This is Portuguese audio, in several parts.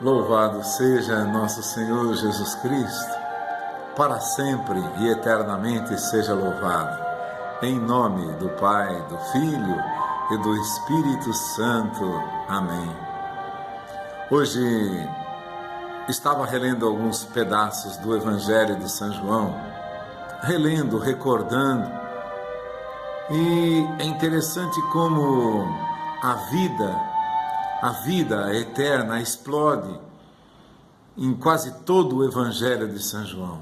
Louvado seja nosso Senhor Jesus Cristo, para sempre e eternamente seja louvado. Em nome do Pai, do Filho e do Espírito Santo. Amém. Hoje estava relendo alguns pedaços do Evangelho de São João, relendo, recordando, e é interessante como a vida eterna explode em quase todo o Evangelho de São João.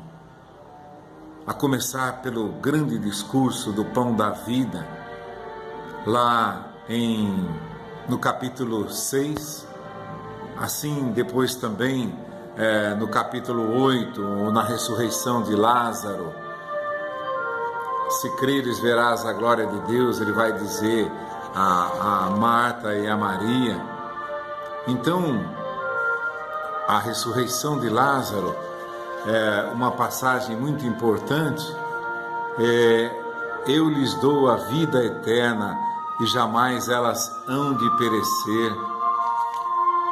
A começar pelo grande discurso do pão da vida, lá no capítulo 6, assim depois também no capítulo 8, na ressurreição de Lázaro. Se creres, verás a glória de Deus, ele vai dizer a Marta e a Maria. Então, a ressurreição de Lázaro é uma passagem muito importante. Eu lhes dou a vida eterna e jamais elas hão de perecer.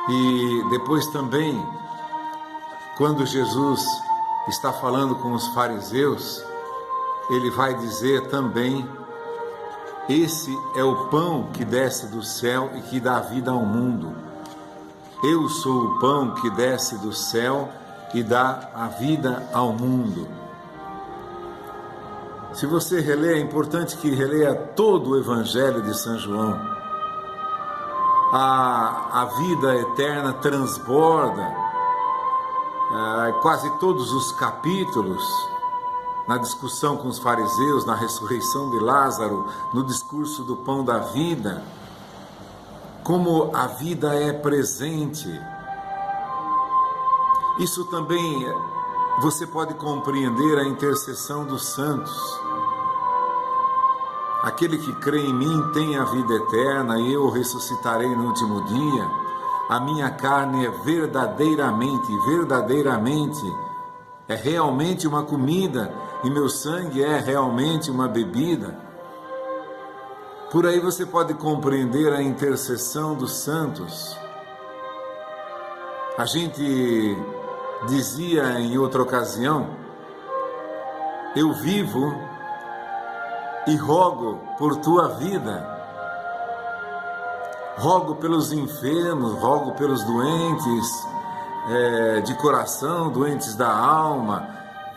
E depois também, quando Jesus está falando com os fariseus, ele vai dizer também: esse é o pão que desce do céu e que dá vida ao mundo. Eu sou o pão que desce do céu e dá a vida ao mundo. Se você reler, é importante que releia todo o Evangelho de São João. A vida eterna transborda quase todos os capítulos, na discussão com os fariseus, na ressurreição de Lázaro, no discurso do pão da vida, como a vida é presente. Isso também você pode compreender a intercessão dos santos. Aquele que crê em mim tem a vida eterna e eu ressuscitarei no último dia. A minha carne é verdadeiramente, é realmente uma comida e meu sangue é realmente uma bebida. Por aí você pode compreender a intercessão dos santos. A gente dizia em outra ocasião: eu vivo e rogo por tua vida. Rogo pelos enfermos, rogo pelos doentes de coração, doentes da alma,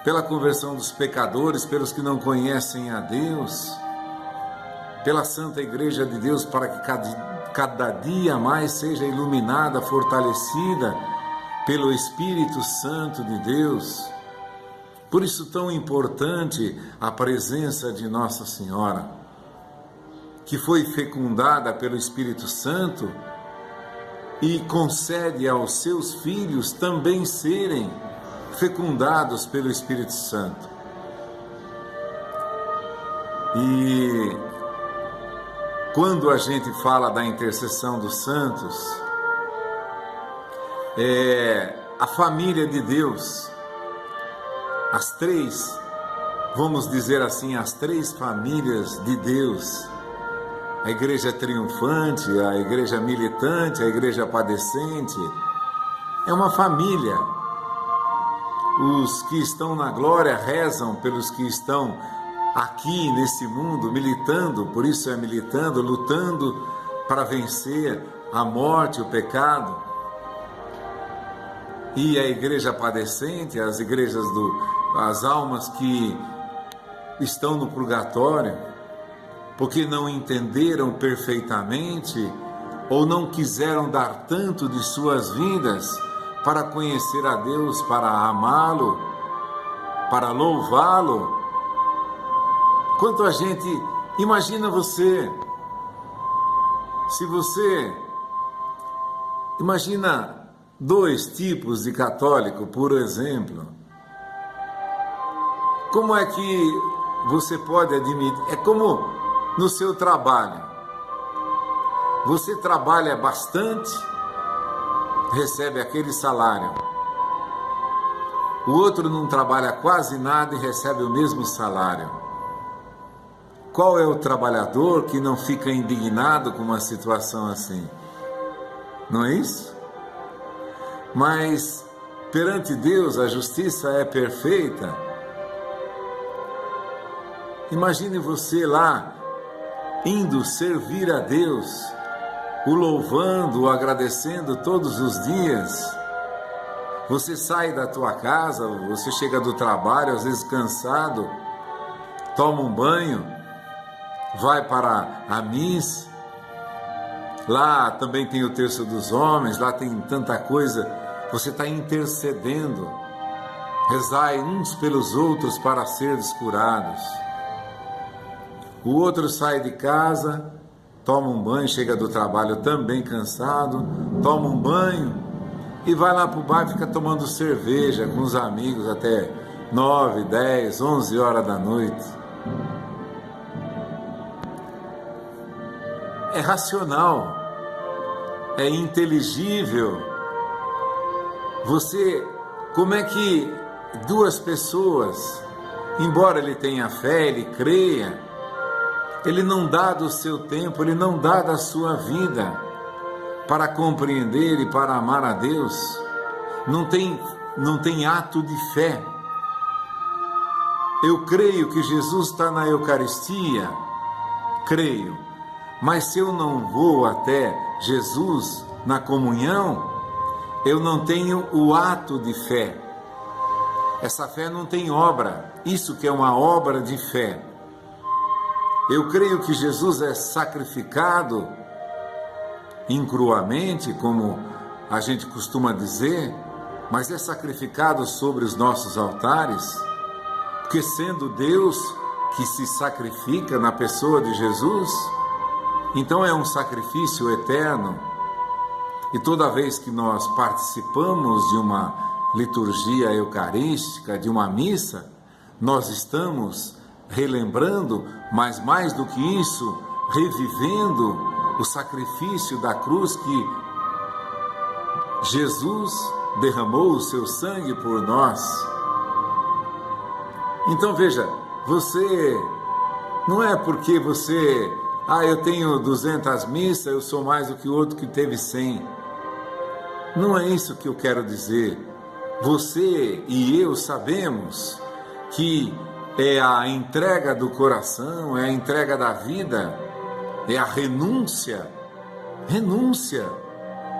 pela conversão dos pecadores, pelos que não conhecem a Deus, pela Santa Igreja de Deus, para que cada dia mais seja iluminada, fortalecida pelo Espírito Santo de Deus. Por isso tão importante a presença de Nossa Senhora, que foi fecundada pelo Espírito Santo e concede aos seus filhos também serem fecundados pelo Espírito Santo. E quando a gente fala da intercessão dos santos, a família de Deus, as três, vamos dizer assim, as três famílias de Deus, a igreja triunfante, a igreja militante, a igreja padecente, é uma família. Os que estão na glória rezam pelos que estão aqui nesse mundo, militando, por isso é militando, lutando para vencer a morte, o pecado. E a igreja padecente, as almas que estão no purgatório, porque não entenderam perfeitamente ou não quiseram dar tanto de suas vidas para conhecer a Deus, para amá-lo, para louvá-lo. Quanto a gente, imagina você, imagina 2 tipos de católico, por exemplo. Como é que você pode admitir? É como no seu trabalho. Você trabalha bastante, recebe aquele salário. O outro não trabalha quase nada e recebe o mesmo salário. Qual é o trabalhador que não fica indignado com uma situação assim? Não é isso? mas perante Deus a justiça é perfeita. Imagine você lá, indo servir a Deus, o louvando, o agradecendo todos os dias. Você sai da tua casa, você chega do trabalho, às vezes cansado, toma um banho, vai para a missa. Lá também tem o terço dos homens, lá tem tanta coisa. Você está intercedendo. Rezai uns pelos outros para seres curados. O outro sai de casa, toma um banho, chega do trabalho também cansado, toma um banho e vai lá para o bar e fica tomando cerveja com os amigos até 9, 10, 11 horas da noite. É racional, é inteligível. Como é que duas pessoas, embora ele tenha fé, ele creia, ele não dá do seu tempo, ele não dá da sua vida para compreender e para amar a Deus, não tem ato de fé. Eu creio que Jesus está na Eucaristia, creio, mas se eu não vou até Jesus na comunhão, eu não tenho o ato de fé. Essa fé não tem obra, isso que é uma obra de fé. Eu creio que Jesus é sacrificado incruamente, como a gente costuma dizer, mas é sacrificado sobre os nossos altares, porque sendo Deus que se sacrifica na pessoa de Jesus, então é um sacrifício eterno. E toda vez que nós participamos de uma liturgia eucarística, de uma missa, nós estamos relembrando, mas mais do que isso, revivendo o sacrifício da cruz que Jesus derramou o seu sangue por nós. Então veja, você não é porque eu tenho 200 missas, eu sou mais do que o outro que teve 100. Não é isso que eu quero dizer. Você e eu sabemos que é a entrega do coração, é a entrega da vida, é a renúncia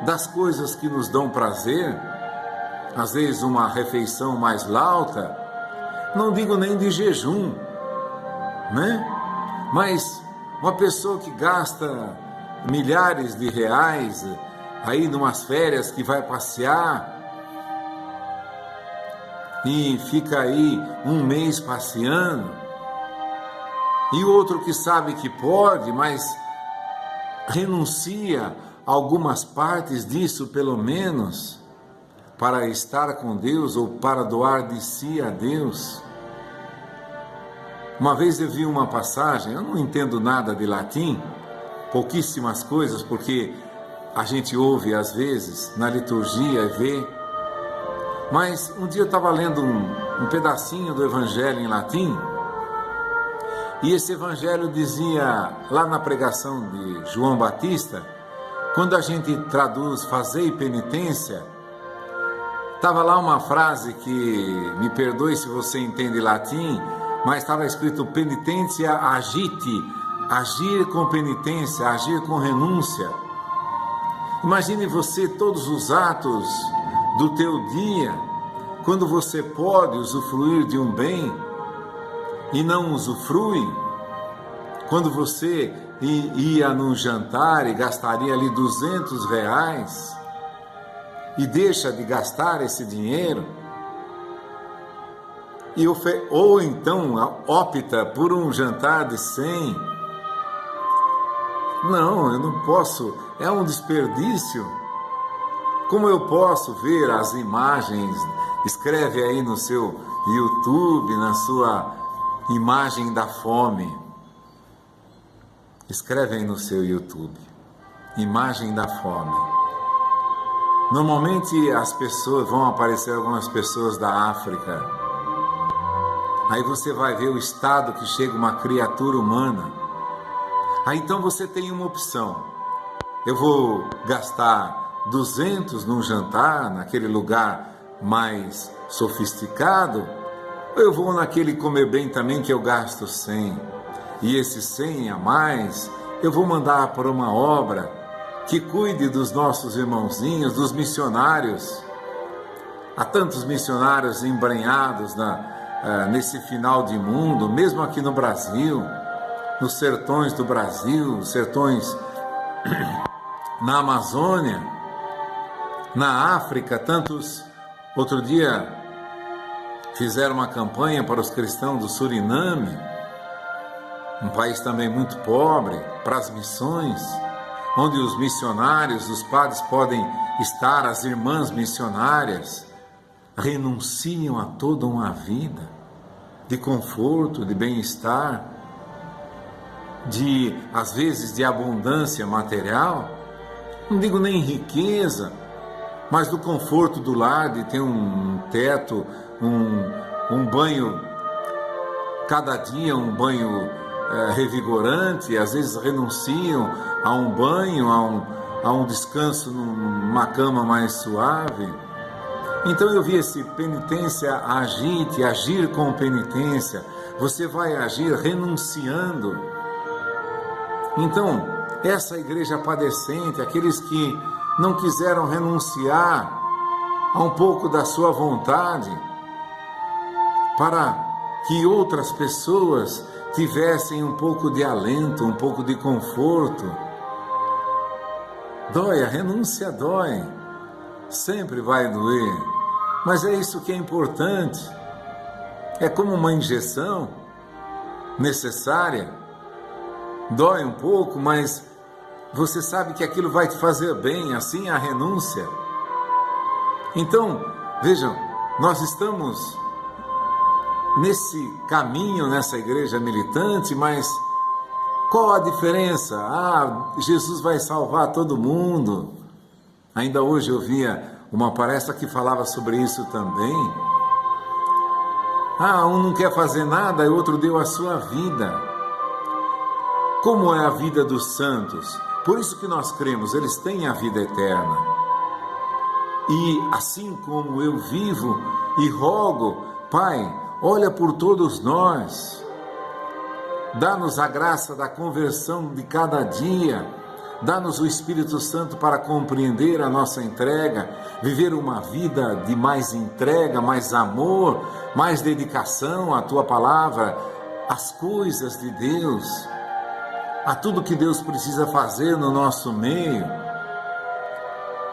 das coisas que nos dão prazer, às vezes uma refeição mais lauta, não digo nem de jejum, né? Mas uma pessoa que gasta milhares de reais aí numas férias, que vai passear e fica aí um mês passeando, e o outro que sabe que pode, mas renuncia a algumas partes disso pelo menos, para estar com Deus ou para doar de si a Deus. Uma vez eu vi uma passagem, eu não entendo nada de latim, pouquíssimas coisas, porque a gente ouve às vezes na liturgia e vê, mas um dia eu estava lendo um pedacinho do Evangelho em latim, e esse Evangelho dizia, lá na pregação de João Batista, quando a gente traduz fazei penitência, estava lá uma frase que, me perdoe se você entende latim, mas estava escrito penitência agite, agir com penitência, agir com renúncia. Imagine você todos os atos do teu dia, quando você pode usufruir de um bem e não usufrui, quando você ia num jantar e gastaria ali 200 reais e deixa de gastar esse dinheiro, ou então opta por um jantar de 100. Não, eu não posso, é um desperdício. Como eu posso ver as imagens? Escreve aí no seu YouTube, na sua imagem da fome. Escreve aí no seu YouTube, imagem da fome. Normalmente vão aparecer algumas pessoas da África. Aí você vai ver o estado que chega uma criatura humana. Aí então você tem uma opção. Eu vou gastar 200 num jantar, naquele lugar mais sofisticado, ou eu vou naquele comer bem também que eu gasto 100, e esses 100 a mais eu vou mandar para uma obra que cuide dos nossos irmãozinhos, dos missionários. Há tantos missionários embrenhados nesse final de mundo, mesmo aqui no Brasil, nos sertões do Brasil, nos sertões na Amazônia, na África. Tantos, outro dia, fizeram uma campanha para os cristãos do Suriname, um país também muito pobre, para as missões, onde os missionários, os padres podem estar, as irmãs missionárias, renunciam a toda uma vida de conforto, de bem-estar, às vezes de abundância material, não digo nem riqueza, mas do conforto do lar, de ter um teto, um banho, cada dia um banho revigorante. Às vezes renunciam a um banho, a um descanso numa cama mais suave. Então eu vi esse penitência, agir com penitência. Você vai agir renunciando. Então, essa igreja padecente, aqueles que não quiseram renunciar a um pouco da sua vontade, para que outras pessoas tivessem um pouco de alento, um pouco de conforto. Dói, a renúncia dói, sempre vai doer, mas é isso que é importante. É como uma injeção necessária, dói um pouco, mas você sabe que aquilo vai te fazer bem, assim é a renúncia. Então, vejam, nós estamos nesse caminho, nessa igreja militante, mas qual a diferença? Jesus vai salvar todo mundo. Ainda hoje eu via uma palestra que falava sobre isso também. Um não quer fazer nada e o outro deu a sua vida. Como é a vida dos santos? Por isso que nós cremos, eles têm a vida eterna. E assim como eu vivo e rogo, Pai, olha por todos nós, dá-nos a graça da conversão de cada dia, dá-nos o Espírito Santo para compreender a nossa entrega, viver uma vida de mais entrega, mais amor, mais dedicação à Tua Palavra, às coisas de Deus, a tudo que Deus precisa fazer no nosso meio.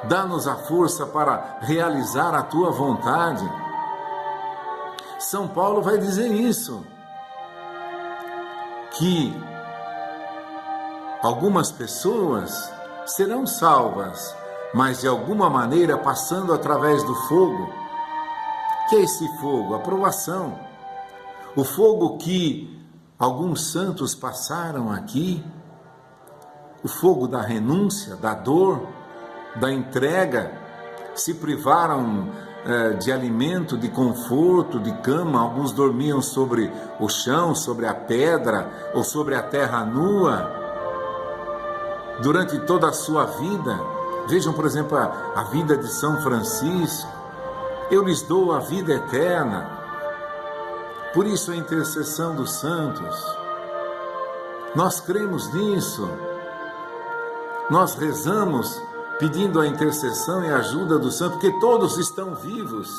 Dá-nos a força para realizar a Tua vontade. São Paulo vai dizer isso, que algumas pessoas serão salvas, mas de alguma maneira passando através do fogo. Que é esse fogo? A provação. O fogo que alguns santos passaram aqui, o fogo da renúncia, da dor, da entrega, se privaram de alimento, de conforto, de cama. Alguns dormiam sobre o chão, sobre a pedra ou sobre a terra nua durante toda a sua vida. Vejam, por exemplo, a vida de São Francisco. Eu lhes dou a vida eterna. Por isso a intercessão dos santos. Nós cremos nisso. Nós rezamos pedindo a intercessão e a ajuda do santo, porque todos estão vivos.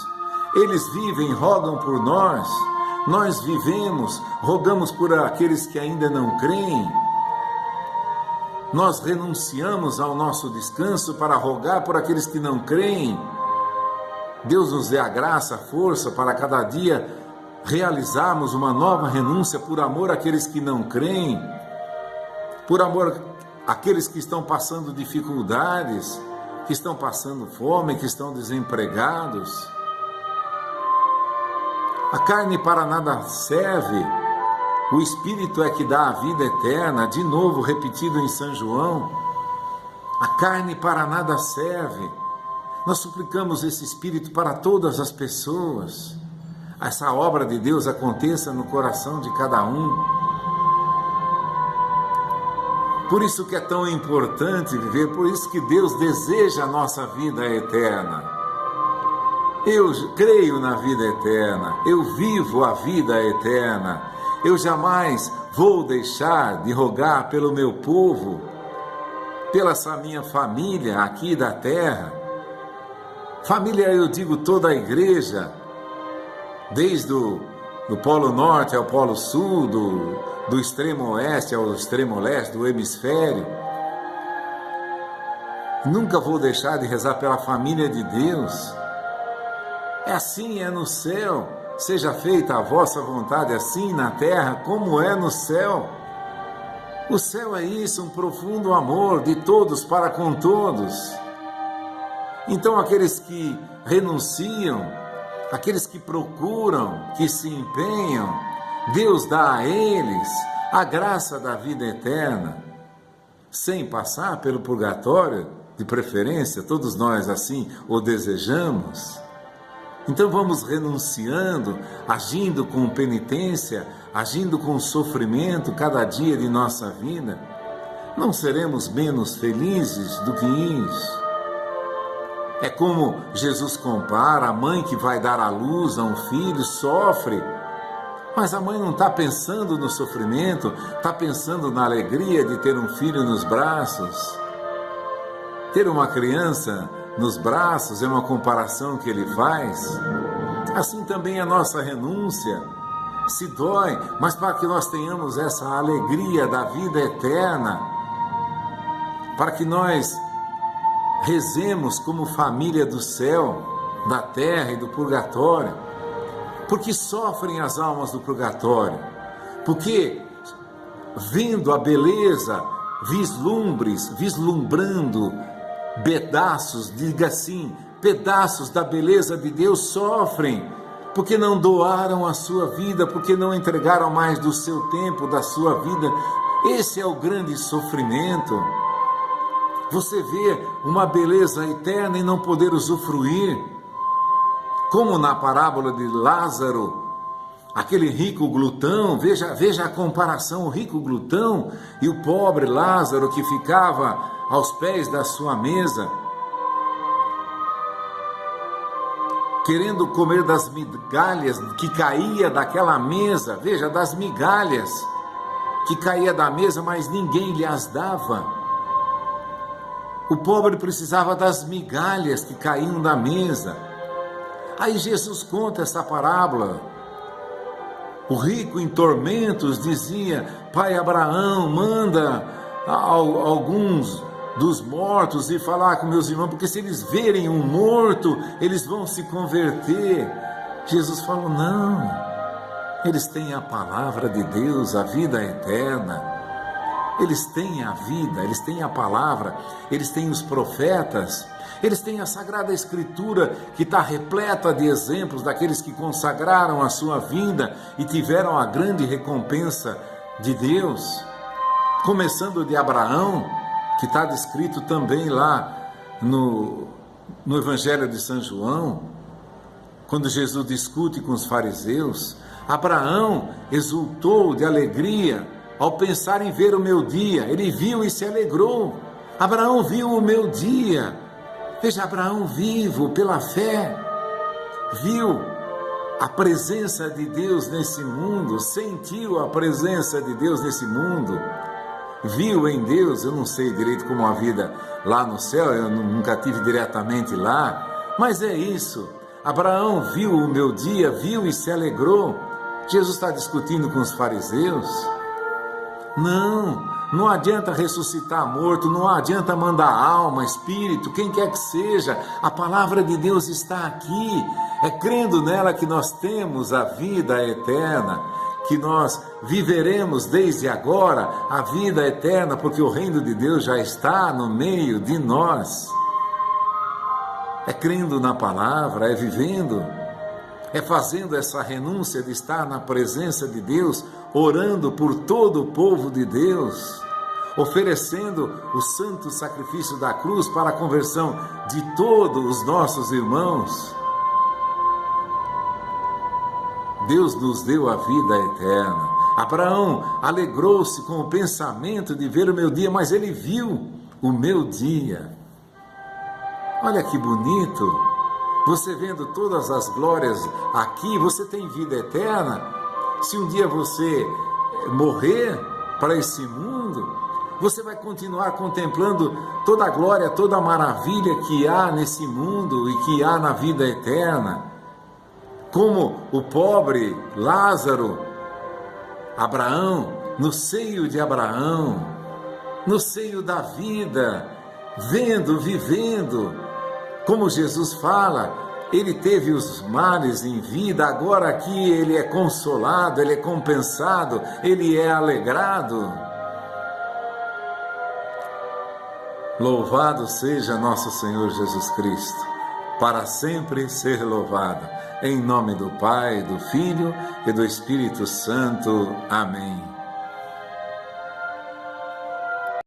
Eles vivem, rogam por nós. Nós vivemos, rogamos por aqueles que ainda não creem. Nós renunciamos ao nosso descanso para rogar por aqueles que não creem. Deus nos dê a graça, a força para cada dia realizarmos uma nova renúncia por amor àqueles que não creem, por amor àqueles que estão passando dificuldades, que estão passando fome, que estão desempregados. A carne para nada serve, o Espírito é que dá a vida eterna. De novo, repetido em São João, a carne para nada serve. Nós suplicamos esse Espírito para todas as pessoas. Essa obra de Deus aconteça no coração de cada um. Por isso que é tão importante viver, por isso que Deus deseja a nossa vida eterna. Eu creio na vida eterna, eu vivo a vida eterna. Eu jamais vou deixar de rogar pelo meu povo, pela essa minha família aqui da terra. Família, eu digo toda a igreja, desde do Polo Norte ao Polo Sul, do extremo oeste ao extremo leste do hemisfério. Nunca vou deixar de rezar pela família de Deus. É assim, é no céu. Seja feita a vossa vontade assim na terra como é no céu. O céu é isso, um profundo amor de todos para com todos. Então aqueles que renunciam, aqueles que procuram, que se empenham, Deus dá a eles a graça da vida eterna, sem passar pelo purgatório, de preferência, todos nós assim o desejamos. Então vamos renunciando, agindo com penitência, agindo com sofrimento cada dia de nossa vida. Não seremos menos felizes do que isso. É como Jesus compara, a mãe que vai dar à luz a um filho sofre, mas a mãe não está pensando no sofrimento, está pensando na alegria de ter um filho nos braços. Ter uma criança nos braços é uma comparação que ele faz. Assim também a nossa renúncia se dói, mas para que nós tenhamos essa alegria da vida eterna, para que nós rezemos como família do céu, da terra e do purgatório, porque sofrem as almas do purgatório, porque vendo a beleza, vislumbrando pedaços, diga assim, pedaços da beleza de Deus, sofrem, porque não doaram a sua vida, porque não entregaram mais do seu tempo, da sua vida. Esse é o grande sofrimento. Você vê uma beleza eterna e não poder usufruir, como na parábola de Lázaro, aquele rico glutão. Veja a comparação, o rico glutão e o pobre Lázaro que ficava aos pés da sua mesa, querendo comer das migalhas que caía daquela mesa. Veja, das migalhas que caía da mesa, mas ninguém lhe as dava. O pobre precisava das migalhas que caíam da mesa. Aí Jesus conta essa parábola. O rico em tormentos dizia: Pai Abraão, manda alguns dos mortos ir falar com meus irmãos, porque se eles verem um morto, eles vão se converter. Jesus falou: não, eles têm a palavra de Deus, a vida eterna. Eles têm a vida, eles têm a palavra, eles têm os profetas, eles têm a Sagrada Escritura, que está repleta de exemplos daqueles que consagraram a sua vida e tiveram a grande recompensa de Deus, começando de Abraão, que está descrito também lá no Evangelho de São João, quando Jesus discute com os fariseus. Abraão exultou de alegria ao pensar em ver o meu dia. Ele viu e se alegrou. Abraão viu o meu dia. Veja, Abraão vivo pela fé, viu a presença de Deus nesse mundo, sentiu a presença de Deus nesse mundo, viu em Deus. Eu não sei direito como a vida lá no céu, eu nunca tive diretamente lá, mas é isso. Abraão viu o meu dia, viu e se alegrou. Jesus está discutindo com os fariseus. Não adianta ressuscitar morto, não adianta mandar alma, espírito, quem quer que seja. A palavra de Deus está aqui. É crendo nela que nós temos a vida eterna, que nós viveremos desde agora a vida eterna, porque o reino de Deus já está no meio de nós. É crendo na palavra, é vivendo, é fazendo essa renúncia de estar na presença de Deus, orando por todo o povo de Deus, oferecendo o santo sacrifício da cruz para a conversão de todos os nossos irmãos. Deus nos deu a vida eterna. Abraão alegrou-se com o pensamento de ver o meu dia, mas ele viu o meu dia. Olha que bonito! Você vendo todas as glórias aqui, você tem vida eterna. Se um dia você morrer para esse mundo, você vai continuar contemplando toda a glória, toda a maravilha que há nesse mundo e que há na vida eterna. Como o pobre Lázaro, Abraão, no seio de Abraão, no seio da vida, vendo, vivendo, como Jesus fala, ele teve os males em vida, agora aqui ele é consolado, ele é compensado, ele é alegrado. Louvado seja nosso Senhor Jesus Cristo, para sempre ser louvado. Em nome do Pai, do Filho e do Espírito Santo. Amém.